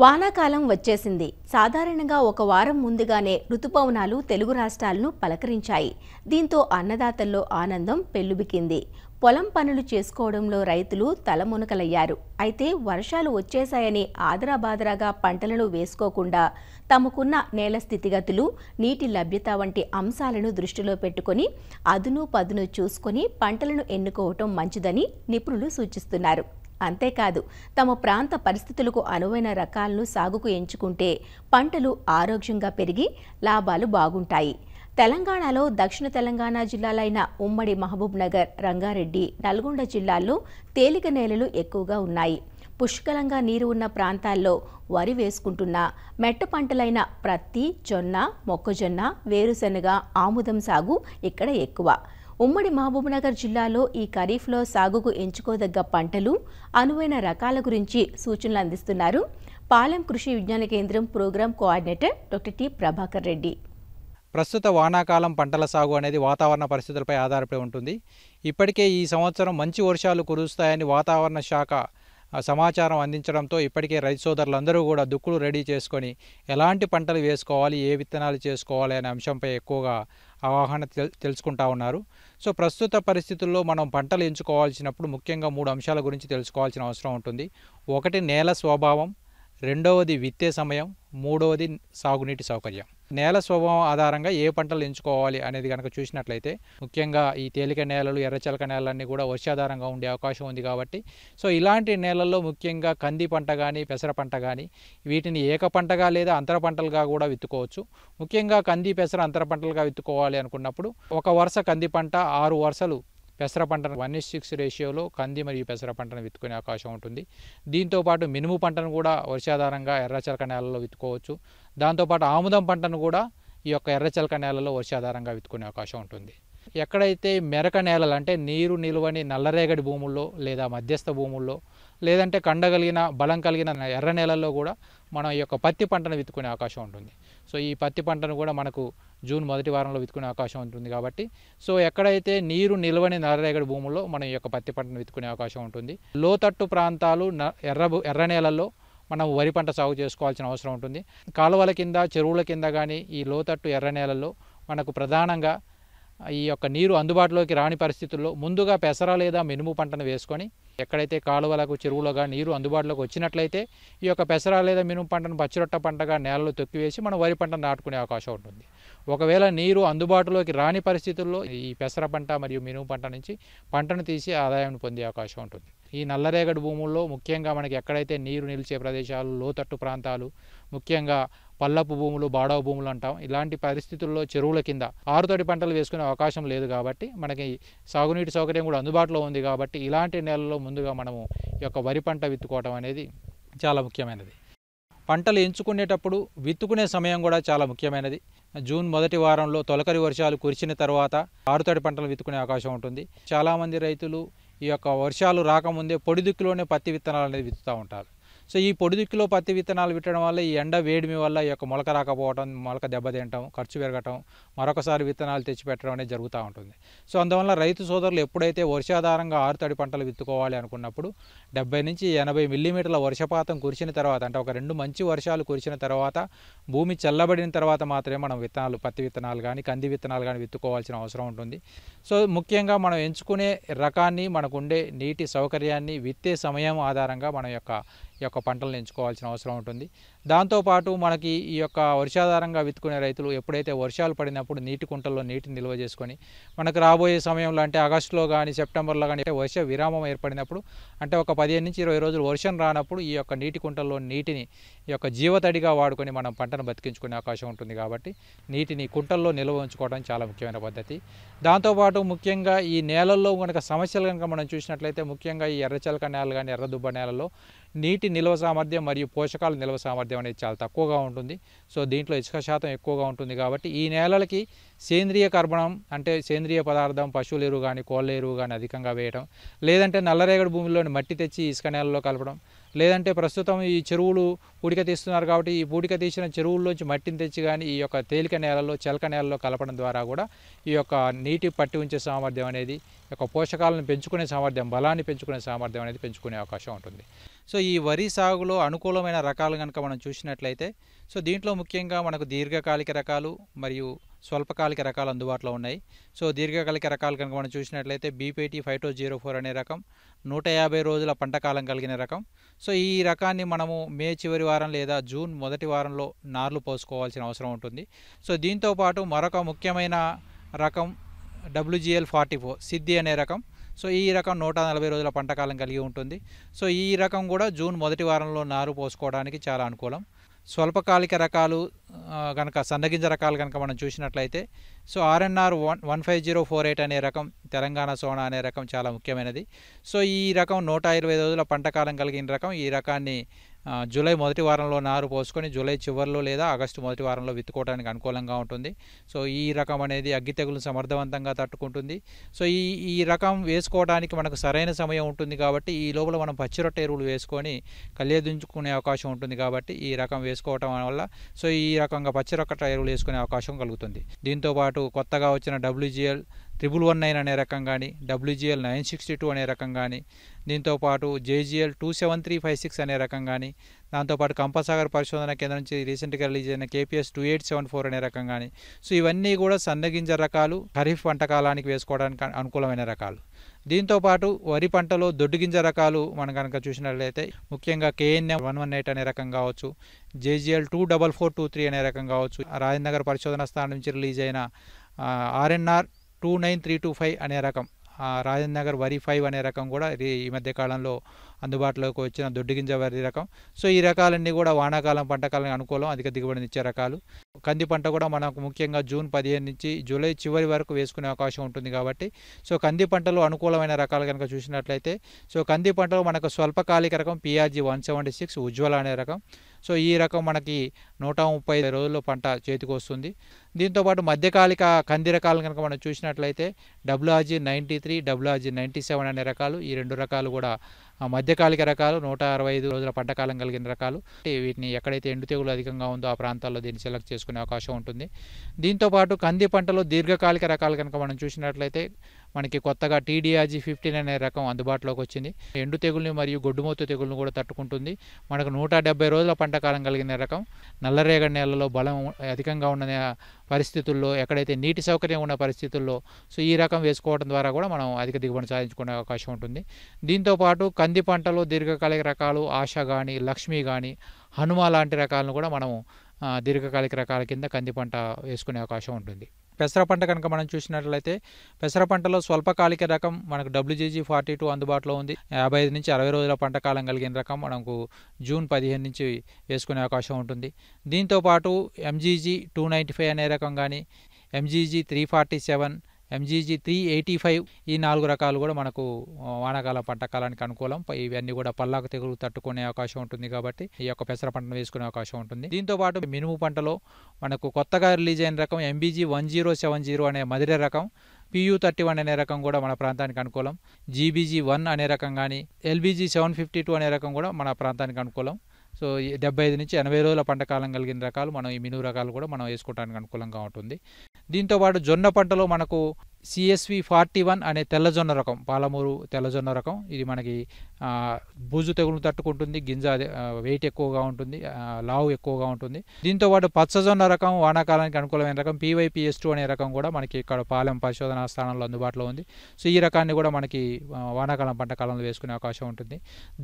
వానాకాలం వచ్చేసింది. సాధారణంగా ఒక వారం ముందుగానే రుతుపవనాలు తెలుగు రాష్ట్రాలను పలకరించాయి. దీంతో అన్నదాతల్లో ఆనందం పెల్లుబికింది. పొలం పనులు చేసుకోవడంలో రైతులు తలమునకలయ్యారు. అయితే వర్షాలు వచ్చేశాయని ఆదరాబాదరాగా పంటలను వేసుకోకుండా తమకున్న నేల స్థితిగతులు, నీటి లభ్యత వంటి అంశాలను దృష్టిలో పెట్టుకొని అదును పదును చూసుకొని పంటలను ఎన్నుకోవటం మంచిదని నిపుణులు సూచిస్తున్నారు. అంతేకాదు, తమ ప్రాంత పరిస్థితులకు అనువైన రకాలను సాగుకు ఎంచుకుంటే పంటలు ఆరోగ్యంగా పెరిగి లాభాలు బాగుంటాయి. తెలంగాణలో దక్షిణ తెలంగాణ జిల్లాలైన ఉమ్మడి మహబూబ్ నగర్, రంగారెడ్డి, నల్గొండ జిల్లాల్లో తేలిక నేలలు ఎక్కువగా ఉన్నాయి. పుష్కలంగా నీరు ఉన్న ప్రాంతాల్లో వరి వేసుకుంటున్న మెట్ట పంటలైన ప్రత్తి, జొన్న, మొక్కజొన్న, వేరుశెనగ, ఆముదం సాగు ఇక్కడ ఎక్కువ. ఉమ్మడి మహబూబ్నగర్ జిల్లాలో ఈ ఖరీఫ్లో సాగుకు ఎంచుకోదగ్గ పంటలు, అనువైన రకాల గురించి సూచనలు అందిస్తున్నారు Palem Krishi Vignana Kendram programme coordinator doctor T Prabhakar Reddy. ప్రస్తుత వానాకాలం పంటల సాగు అనేది వాతావరణ పరిస్థితులపై ఆధారపడి ఉంటుంది. ఇప్పటికే ఈ సంవత్సరం మంచి వర్షాలు కురుస్తాయని వాతావరణ శాఖ సమాచారం అందించడంతో ఇప్పటికే రైతు సోదరులందరూ కూడా దుక్కులు రెడీ చేసుకొని ఎలాంటి పంటలు వేసుకోవాలి, ఏ విత్తనాలు చేసుకోవాలి అనే అంశంపై ఎక్కువగా అవగాహన తెలుసుకుంటా ఉన్నారు. సో ప్రస్తుత పరిస్థితుల్లో మనం పంటలు ఎంచుకోవాల్సినప్పుడు ముఖ్యంగా 3 అంశాల గురించి తెలుసుకోవాల్సిన అవసరం ఉంటుంది. ఒకటి నేల స్వభావం, రెండవది విత్తే సమయం, మూడవది సాగునీటి సౌకర్యం. నేల స్వభావం ఆధారంగా ఏ పంటలు ఎంచుకోవాలి అనేది కనుక చూసినట్లయితే ముఖ్యంగా ఈ తేలిక నేలలు, ఎర్రచలక నేలలన్నీ కూడా వర్షాధారంగా ఉండే అవకాశం ఉంది కాబట్టి సో ఇలాంటి నేలల్లో ముఖ్యంగా కంది పంట కానీ, పెసర పంట కానీ వీటిని ఏక పంటగా లేదా అంతర పంటలుగా కూడా విత్తుకోవచ్చు. ముఖ్యంగా కంది, పెసర అంతర పంటలుగా విత్తుకోవాలి అనుకున్నప్పుడు ఒక వరుస కంది పంట, 6 వరుసలు పెసర పంటను 1:6 రేషియోలో కంది మరియు పెసర పంటను విత్తుకునే అవకాశం ఉంటుంది. దీంతోపాటు మినుము పంటను కూడా వర్షాధారంగా ఎర్రచలక నేలలో విత్తుకోవచ్చు. దాంతోపాటు ఆముదం పంటను కూడా ఈ యొక్క ఎర్రచలక నేలలో వర్షాధారంగా విత్తుకునే అవకాశం ఉంటుంది. ఎక్కడైతే మెరక నేలలు అంటే నీరు నిలువని నల్లరేగడి భూముల్లో లేదా మధ్యస్థ భూముల్లో లేదంటే కండగలిగిన బలం కలిగిన ఎర్ర నేలల్లో కూడా మనం ఈ యొక్క పత్తి పంటను విత్తుకునే అవకాశం ఉంటుంది. సో ఈ పత్తి పంటను కూడా మనకు జూన్ మొదటి వారంలో విత్తుకునే అవకాశం ఉంటుంది కాబట్టి సో ఎక్కడైతే నీరు నిలవని నల్లరేగడి భూముల్లో మనం ఈ యొక్క పత్తి పంటను విత్తుకునే అవకాశం ఉంటుంది. లోతట్టు ప్రాంతాలు ఎర్ర నేలల్లో మనం వరి పంట సాగు చేసుకోవాల్సిన అవసరం ఉంటుంది. కాలువల కింద, చెరువుల కింద కానీ ఈ లోతట్టు ఎర్ర నేలల్లో మనకు ప్రధానంగా ఈ యొక్క నీరు అందుబాటులోకి రాని పరిస్థితుల్లో ముందుగా పెసర లేదా మినుము పంటను వేసుకొని ఎక్కడైతే కాలువలకు, చెరువులుగా నీరు అందుబాటులోకి వచ్చినట్లయితే ఈ యొక్క పెసర లేదా మినుము పంటను పచ్చిరొట్ట పంటగా నేలలో తొక్కివేసి మనం వరి పంటను నాటుకునే అవకాశం ఉంటుంది. ఒకవేళ నీరు అందుబాటులోకి రాని పరిస్థితుల్లో ఈ పెసర పంట మరియు మినుము పంట నుంచి పంటను తీసి ఆదాయాన్ని పొందే అవకాశం ఉంటుంది. ఈ నల్లరేగడి భూముల్లో ముఖ్యంగా మనకి ఎక్కడైతే నీరు నిలిచే ప్రదేశాలు, లోతట్టు ప్రాంతాలు, ముఖ్యంగా పల్లపు భూములు, బాడవ భూములు అంటాం. ఇలాంటి పరిస్థితుల్లో చెరువుల కింద ఆరుతడి పంటలు వేసుకునే అవకాశం లేదు కాబట్టి మనకి సాగునీటి సౌకర్యం కూడా అందుబాటులో ఉంది కాబట్టి ఇలాంటి నేలల్లో ముందుగా మనము ఈ యొక్క వరి పంట విత్తుకోవడం అనేది చాలా ముఖ్యమైనది. పంటలు ఎంచుకునేటప్పుడు విత్తుకునే సమయం కూడా చాలా ముఖ్యమైనది. జూన్ మొదటి వారంలో తొలకరి వర్షాలు కురిసిన తర్వాత ఆరుతడి పంటలు విత్తుకునే అవకాశం ఉంటుంది. చాలామంది రైతులు ఈ యొక్క వర్షాలు రాకముందే పొడి దిక్కులోనే పత్తి విత్తనాలు అనేది విత్తుతూ ఉంటారు. సో ఈ పొడి దిక్కులో పత్తి విత్తనాలు విత్తడం వల్ల ఈ ఎండ వేడిమి వల్ల ఈ యొక్క మొలక రాకపోవడం, మొలక దెబ్బతింటం, ఖర్చు పెరగటం, మరొకసారి విత్తనాలు తెచ్చిపెట్టడం అనేది జరుగుతూ ఉంటుంది. సో అందువల్ల రైతు సోదరులు ఎప్పుడైతే వర్షాధారంగా ఆరుతడి పంటలు విత్తుకోవాలి అనుకున్నప్పుడు 70 నుంచి 80 మిల్లీమీటర్ల వర్షపాతం కురిసిన తర్వాత అంటే ఒక 2 మంచి వర్షాలు కురిసిన తర్వాత భూమి చల్లబడిన తర్వాత మాత్రమే మనం విత్తనాలు, పత్తి విత్తనాలు కానీ, కంది విత్తనాలు కానీ విత్తుకోవాల్సిన అవసరం ఉంటుంది. సో ముఖ్యంగా మనం ఎంచుకునే రకాన్ని, మనకు ఉండే నీటి సౌకర్యాన్ని, విత్తే సమయం ఆధారంగా మనం ఈ యొక్క పంటలను ఎంచుకోవాల్సిన అవసరం ఉంటుంది. దాంతోపాటు మనకి ఈ యొక్క వర్షాధారంగా విత్తుకునే రైతులు ఎప్పుడైతే వర్షాలు పడినప్పుడు నీటి కుంటల్లో నీటిని నిల్వ చేసుకొని మనకు రాబోయే సమయంలో అంటే ఆగస్టులో కానీ, సెప్టెంబర్లో కానీ వర్ష విరామం ఏర్పడినప్పుడు అంటే ఒక 15 నుంచి 20 రోజులు వర్షం రానప్పుడు ఈ యొక్క నీటి కుంటల్లో నీటిని ఈ యొక్క జీవతడిగా వాడుకొని మనం పంటను బతికించుకునే అవకాశం ఉంటుంది కాబట్టి నీటిని కుంటల్లో నిల్వ ఉంచుకోవడం చాలా ముఖ్యమైన పద్ధతి. దాంతోపాటు ముఖ్యంగా ఈ నేలల్లో కనుక సమస్యలు కనుక మనం చూసినట్లయితే ముఖ్యంగా ఈ ఎర్రచలక నేలలు కానీ, ఎర్రదుబ్బ నేలలో నీటి నిల్వ సామర్థ్యం మరియు పోషకాల నిల్వ సామర్థ్యం అనేది చాలా తక్కువగా ఉంటుంది. సో దీంట్లో ఇసుక శాతం ఎక్కువగా ఉంటుంది కాబట్టి ఈ నేలలకి సేంద్రియ కర్బనం అంటే సేంద్రియ పదార్థం, పశువుల ఎరువు కానీ, కోళ్ళ ఎరువు కానీ అధికంగా వేయడం, లేదంటే నల్లరేగడి భూమిలోని మట్టి తెచ్చి ఇసుక నేలలో కలపడం, లేదంటే ప్రస్తుతం ఈ చెరువులు పూడిక తీస్తున్నారు కాబట్టి ఈ పూడిక తీసిన చెరువుల్లోంచి మట్టిని తెచ్చి కానీ ఈ యొక్క తేలిక నేలలో, చెలక నేలలో కలపడం ద్వారా కూడా ఈ యొక్క నీటి పట్టి ఉంచే సామర్థ్యం అనేది, ఈ యొక్క పోషకాలను పెంచుకునే సామర్థ్యం, బలాన్ని పెంచుకునే సామర్థ్యం అనేది పెంచుకునే అవకాశం ఉంటుంది. సో ఈ వరి సాగులో అనుకూలమైన రకాలు కనుక మనం చూసినట్లయితే సో దీంట్లో ముఖ్యంగా మనకు దీర్ఘకాలిక రకాలు మరియు స్వల్పకాలిక రకాలు అందుబాటులో ఉన్నాయి. సో దీర్ఘకాలిక రకాలు కనుక మనం చూసినట్లయితే బీపీటీ 5204 అనే రకం 150 రోజుల పంట కాలం కలిగిన రకం. సో ఈ రకాన్ని మనము మే చివరి వారం లేదా జూన్ మొదటి వారంలో నార్లు పోసుకోవాల్సిన అవసరం ఉంటుంది. సో దీంతోపాటు మరొక ముఖ్యమైన రకం WGL 44 సిద్ధి అనే రకం. సో ఈ రకం 140 రోజుల పంట కాలం కలిగి ఉంటుంది. సో ఈ రకం కూడా జూన్ మొదటి వారంలో నారు పోసుకోవడానికి చాలా అనుకూలం. స్వల్పకాలిక రకాలు కనుక సన్నగింజ రకాలు కనుక మనం చూసినట్లయితే సో RNR 15048 అనే రకం, తెలంగాణ సోనా అనే రకం చాలా ముఖ్యమైనది. సో ఈ రకం 120 రోజుల పంట కాలం కలిగిన రకం. ఈ రకాన్ని జూలై మొదటి వారంలో నారు పోసుకొని జూలై చివరిలో లేదా ఆగస్టు మొదటి వారంలో విత్తుకోవడానికి అనుకూలంగా ఉంటుంది. సో ఈ రకం అనేది అగ్గి తెగులను సమర్థవంతంగా తట్టుకుంటుంది. సో ఈ రకం వేసుకోవడానికి మనకు సరైన సమయం ఉంటుంది కాబట్టి ఈ లోపల మనం పచ్చిరొట్ట ఎరువులు వేసుకొని కలియదించుకునే అవకాశం ఉంటుంది కాబట్టి ఈ రకం వేసుకోవటం వల్ల సో ఈ రకంగా పచ్చిరొట్ట ఎరువులు వేసుకునే అవకాశం కలుగుతుంది. దీంతోపాటు కొత్తగా వచ్చిన WGL 1119 అనే రకం కానీ, WGL 962 అనే రకం కానీ, దీంతోపాటు JGL 27356 అనే రకం కానీ, దాంతోపాటు కంపసాగర్ పరిశోధన కేంద్రం నుంచి రీసెంట్గా రిలీజ్ అయిన KPS 2874 అనే రకం కానీ. సో ఇవన్నీ కూడా సన్నగింజ రకాలు, ఖరీఫ్ పంట కాలానికి వేసుకోవడానికి అనుకూలమైన రకాలు. దీంతోపాటు వరి పంటలో దొడ్డుగింజ రకాలు మనం కనుక చూసినట్లయితే ముఖ్యంగా KNM 118 అనే రకం కావచ్చు, JGL 24423 అనే రకం కావచ్చు, రాజేంద్రనగర్ పరిశోధన స్థానం నుంచి రిలీజ్ అయిన RNR 29325 అనే రకం, రాజేంద్రనగర్ వరి 5 అనే రకం కూడా ఈ మధ్య కాలంలో అందుబాటులోకి వచ్చిన దొడ్డుగింజ వరి రకం. సో ఈ రకాలన్నీ కూడా వానాకాలం పంట కాలానికి అనుకూలం, అధిక దిగుబడిని ఇచ్చే రకాలు. కంది పంట కూడా మనకు ముఖ్యంగా జూన్ 15 నుంచి జూలై చివరి వరకు వేసుకునే అవకాశం ఉంటుంది కాబట్టి సో కంది పంటలో అనుకూలమైన రకాలు కనుక చూసినట్లయితే సో కంది పంటలో మనకు స్వల్పకాలిక రకం PRG 176 ఉజ్వల అనే రకం. సో ఈ రకం మనకి 130 రోజుల్లో పంట చేతికి వస్తుంది. దీంతోపాటు మధ్యకాలిక కంది రకాలు కనుక మనం చూసినట్లయితే WRG 93, WRG 97 అనే రకాలు. ఈ రెండు రకాలు కూడా మధ్యకాలిక రకాలు, 165 రోజుల పంట కాలం కలిగిన రకాలు. వీటిని ఎక్కడైతే ఎండు తెగులు అధికంగా ఉందో ఆ ప్రాంతాల్లో దీన్ని సెలెక్ట్ చేసుకునే అవకాశం ఉంటుంది. దీంతోపాటు కంది పంటలో దీర్ఘకాలిక రకాలు కనుక మనం చూసినట్లయితే మనకి కొత్తగా TDRG 15 అనే రకం అందుబాటులోకి వచ్చింది. ఎండు తెగుల్ని మరియు గొడ్డుమూత తెగులను కూడా తట్టుకుంటుంది. మనకు 170 రోజుల పంట కాలం కలిగిన రకం. నల్లరేగడి నేలలో బలం అధికంగా ఉన్న పరిస్థితుల్లో, ఎక్కడైతే నీటి సౌకర్యం ఉన్న పరిస్థితుల్లో సో ఈ రకం వేసుకోవడం ద్వారా కూడా మనం అధిక దిగుబడి సాధించుకునే అవకాశం ఉంటుంది. దీంతోపాటు కంది పంటలో దీర్ఘకాలిక రకాలు ఆశ కానీ, లక్ష్మి కానీ, హనుమ లాంటి రకాలను కూడా మనం దీర్ఘకాలిక రకాల కింద కంది పంట వేసుకునే అవకాశం ఉంటుంది. పెసర పంట కనుక మనం చూసినట్లయితే పెసర పంటలో స్వల్పకాలిక రకం మనకు WGG 42 అందుబాటులో ఉంది. 55 నుంచి 60 రోజుల పంట కాలం కలిగిన రకం మనకు జూన్ 15 నుంచి వేసుకునే అవకాశం ఉంటుంది. దీంతోపాటు MGG 295 అనే రకం కానీ, MGG 347, MGG 385 ఈ 4 రకాలు కూడా మనకు వానాకాల పంట కాలానికి అనుకూలం. ఇవన్నీ కూడా పల్లాకు తెగులు తట్టుకునే అవకాశం ఉంటుంది కాబట్టి ఈ యొక్క పెసర పంటను వేసుకునే అవకాశం ఉంటుంది. దీంతోపాటు మినుము పంటలో మనకు కొత్తగా రిలీజ్ అయిన రకం MBG 1070 అనే మదిర రకం, PU 31 అనే రకం కూడా మన ప్రాంతానికి అనుకూలం. GBG 1 అనే రకం కానీ, LBG 752 అనే రకం కూడా మన ప్రాంతానికి అనుకూలం. సో 75 నుంచి 80 రోజుల పంట కాలం కలిగిన రకాలు మనం ఈ మినుము రకాలు కూడా మనం వేసుకోవడానికి అనుకూలంగా ఉంటుంది. దీంతోపాటు జొన్న పంటలో మనకు CSV 41 అనే తెల్లజొన్న రకం, పాలమూరు తెల్లజొన్న రకం. ఇది మనకి బూజు తెగులు తట్టుకుంటుంది, గింజ వెయిట్ ఎక్కువగా ఉంటుంది, లావు ఎక్కువగా ఉంటుంది. దీంతోపాటు పచ్చజొన్న రకం వానాకాలానికి అనుకూలమైన రకం PYPS2 అనే రకం కూడా మనకి ఇక్కడ పాలెం పరిశోధనా స్థానంలో అందుబాటులో ఉంది. సో ఈ రకాన్ని కూడా మనకి వానాకాలం పంట కాలంలో వేసుకునే అవకాశం ఉంటుంది.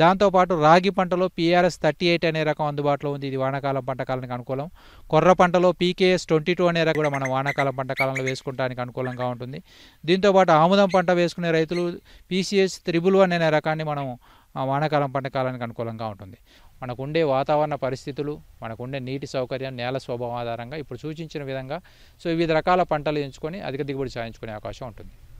దాంతోపాటు రాగి పంటలో PRS 38 అనే రకం అందుబాటులో ఉంది. ఇది వానాకాలం పంట కాలానికి అనుకూలం. కొర్ర పంటలో PKS 22 అనే రకం కూడా మనం వానాకాలం పంట కాలంలో వేసుకోవడానికి అనుకూలంగా ఉంటుంది. దీంతోపాటు ఆముదం పంట వేసుకునే రైతులు PCS 111 అనే రకాన్ని మనం వానాకాలం పంట కాలానికి అనుకూలంగా ఉంటుంది. మనకుండే వాతావరణ పరిస్థితులు, మనకుండే నీటి సౌకర్యం, నేల స్వభావం ఆధారంగా ఇప్పుడు సూచించిన విధంగా సో వివిధ రకాల పంటలు ఎంచుకొని అధిక దిగుబడి సాధించుకునే అవకాశం ఉంటుంది.